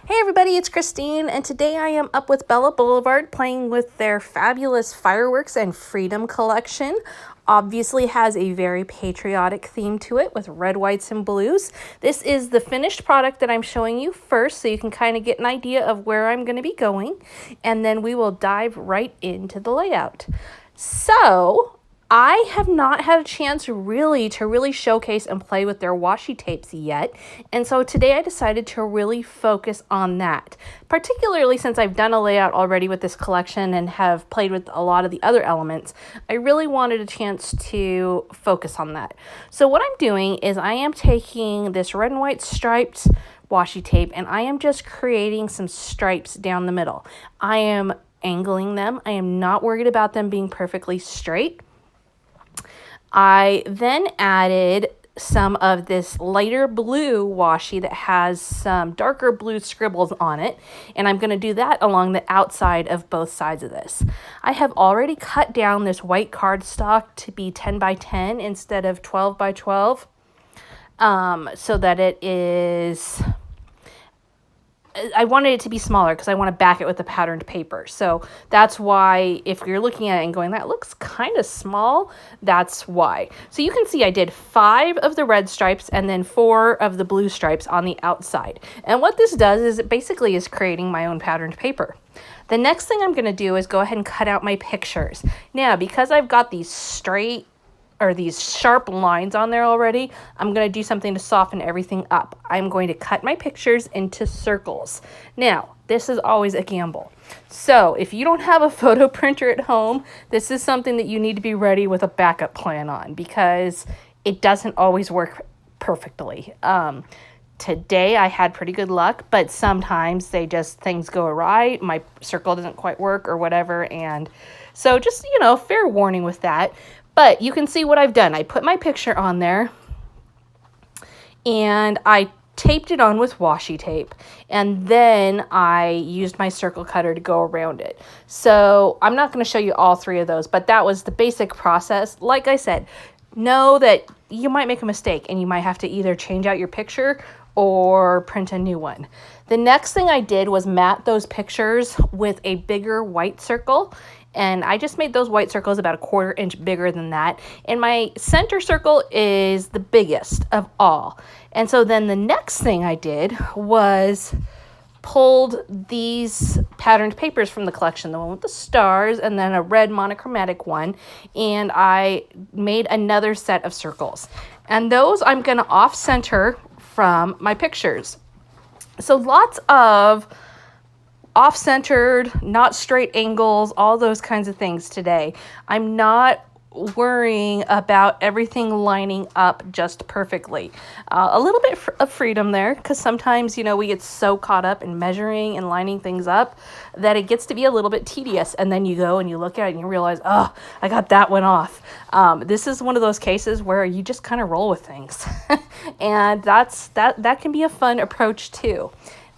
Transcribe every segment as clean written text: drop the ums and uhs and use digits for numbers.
Hey everybody, it's Christine, and today I am up with Bella Boulevard playing with their fabulous Fireworks and Freedom collection. Obviously has a very patriotic theme to it with red, whites, and blues. This is the finished product that I'm showing you first, so you can kind of get an idea of where I'm going to be going, and then we will dive right into the layout. So I have not had a chance really to showcase and play with their washi tapes yet, and so today I decided to really focus on that, particularly since I've done a layout already with this collection and have played with a lot of the other elements. I really wanted a chance to focus on that. So what I'm doing is I am taking this red and white striped washi tape and I am just creating some stripes down the middle. I am angling them. I am not worried about them being perfectly straight. I then added some of this lighter blue washi that has some darker blue scribbles on it, and I'm going to do that along the outside of both sides of this. I have already cut down this white cardstock to be 10 by 10 instead of 12 by 12, so that it is... I wanted it to be smaller because I want to back it with the patterned paper. So that's why if you're looking at it and going, that looks kind of small, that's why. So you can see I did 5 of the red stripes and then 4 of the blue stripes on the outside. And what this does is it basically is creating my own patterned paper. The next thing I'm going to do is go ahead and cut out my pictures. Now, because I've got these these sharp lines on there already, I'm going to do something to soften everything up. I'm going to cut my pictures into circles. Now, this is always a gamble. So if you don't have a photo printer at home, this is something that you need to be ready with a backup plan on because it doesn't always work perfectly. Today I had pretty good luck, but sometimes things go awry. My circle doesn't quite work or whatever. And so just, fair warning with that. But you can see what I've done. I put my picture on there and I taped it on with washi tape. And then I used my circle cutter to go around it. So I'm not going to show you all 3 of those, but that was the basic process. Like I said, know that you might make a mistake and you might have to either change out your picture or print a new one. The next thing I did was mat those pictures with a bigger white circle. And I just made those white circles about 1/4 inch bigger than that. And my center circle is the biggest of all. And so then the next thing I did was pulled these patterned papers from the collection, the one with the stars and then a red monochromatic one. And I made another set of circles. And those I'm going to off-center from my pictures. So lots of off-centered, not straight angles, all those kinds of things today. I'm not worrying about everything lining up just perfectly. A little bit of freedom there because sometimes, we get so caught up in measuring and lining things up that it gets to be a little bit tedious. And then you go and you look at it and you realize, oh, I got that one off. This is one of those cases where you just kind of roll with things. And that can be a fun approach too.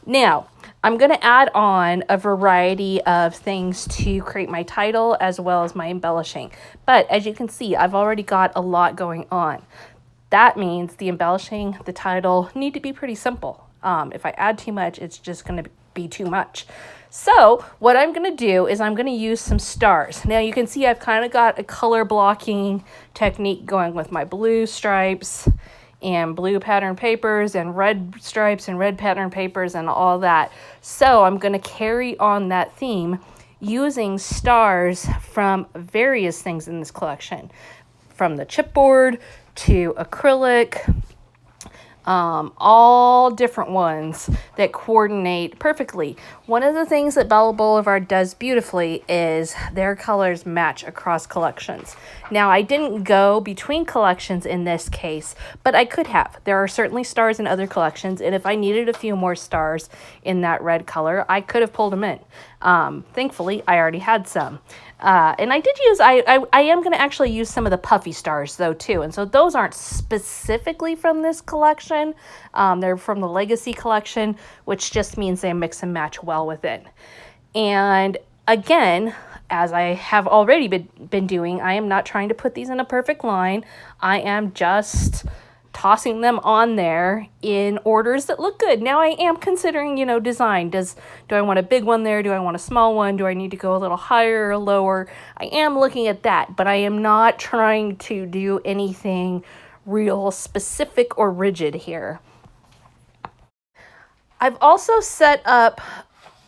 Now, I'm going to add on a variety of things to create my title as well as my embellishing. But as you can see, I've already got a lot going on. That means the embellishing, the title need to be pretty simple. If I add too much, it's just going to be too much. So what I'm going to do is I'm going to use some stars. Now you can see I've kind of got a color blocking technique going with my blue stripes and blue pattern papers and red stripes and red pattern papers and all that. So I'm going to carry on that theme using stars from various things in this collection, from the chipboard to acrylic, all different ones that coordinate perfectly. One of the things that Bella Boulevard does beautifully is their colors match across collections. Now, I didn't go between collections in this case, but I could have. There are certainly stars in other collections, and if I needed a few more stars in that red color, I could have pulled them in. Thankfully, I already had some. And I did use, I am going to actually use some of the puffy stars though too. And so those aren't specifically from this collection. They're from the Legacy collection, which just means they mix and match well within. And again, as I have already been doing, I am not trying to put these in a perfect line. I am just tossing them on there in orders that look good. Now I am considering, design. Do I want a big one there? Do I want a small one? Do I need to go a little higher or lower? I am looking at that, but I am not trying to do anything real specific or rigid here. I've also set up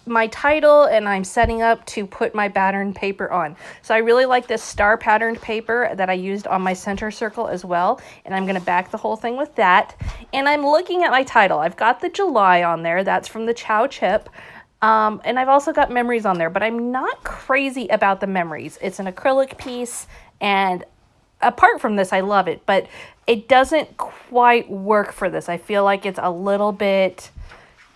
my title, and I'm setting up to put my patterned paper on. So I really like this star patterned paper that I used on my center circle as well, and I'm going to back the whole thing with that. And I'm looking at my title. I've got the July on there. That's from the Chow Chip. And I've also got memories on there, but I'm not crazy about the memories. It's an acrylic piece, and apart from this, I love it, but it doesn't quite work for this. I feel like it's a little bit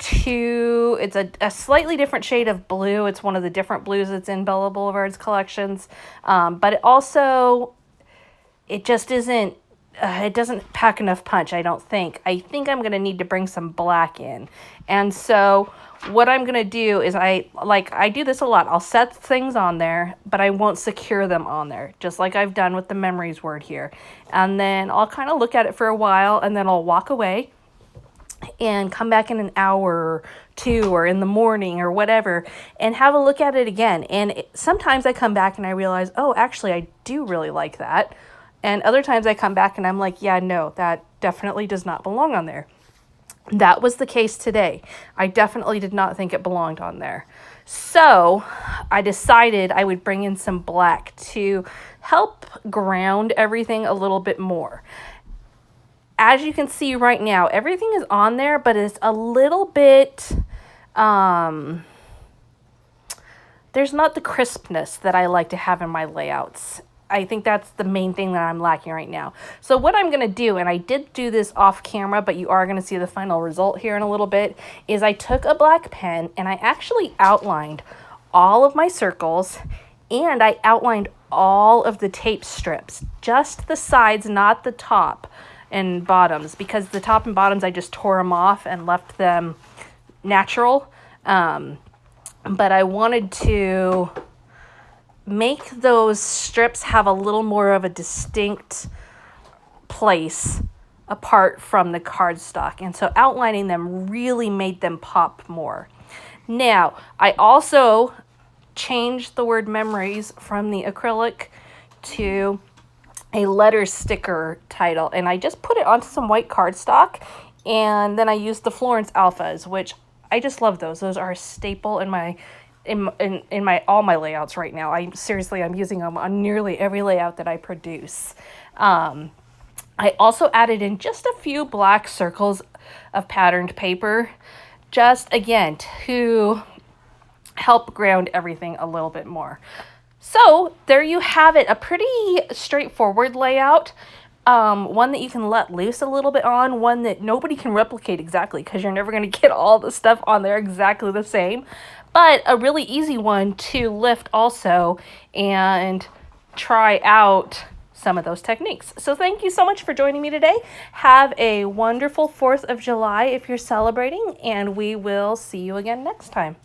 it's a slightly different shade of blue. It's one of the different blues that's in Bella Boulevard's collections. But it just isn't, it doesn't pack enough punch, I don't think. I think I'm going to need to bring some black in. And so what I'm going to do is I do this a lot. I'll set things on there, but I won't secure them on there, just like I've done with the memories word here. And then I'll kind of look at it for a while, and then I'll walk away and come back in an hour or two or in the morning or whatever and have a look at it again. And sometimes I come back and I realize, oh, actually, I do really like that. And other times I come back and I'm like, yeah, no, that definitely does not belong on there. That was the case today. I definitely did not think it belonged on there. So I decided I would bring in some black to help ground everything a little bit more. As you can see right now, everything is on there, but it's a little bit, there's not the crispness that I like to have in my layouts. I think that's the main thing that I'm lacking right now. So what I'm going to do, and I did do this off camera, but you are going to see the final result here in a little bit, is I took a black pen and I actually outlined all of my circles, and I outlined all of the tape strips, just the sides, not the top and bottoms, because the top and bottoms I just tore them off and left them natural. But I wanted to make those strips have a little more of a distinct place apart from the cardstock, and so outlining them really made them pop more. Now, I also changed the word memories from the acrylic to a letter sticker title, and I just put it onto some white cardstock, and then I used the Florence Alphas, which I just love those. Those are a staple in my all my layouts right now. I'm using them on nearly every layout that I produce. I also added in just a few black circles of patterned paper, just again to help ground everything a little bit more. So there you have it, a pretty straightforward layout, one that you can let loose a little bit on, one that nobody can replicate exactly because you're never going to get all the stuff on there exactly the same, but a really easy one to lift also and try out some of those techniques. So thank you so much for joining me today. Have a wonderful 4th of July if you're celebrating, and we will see you again next time.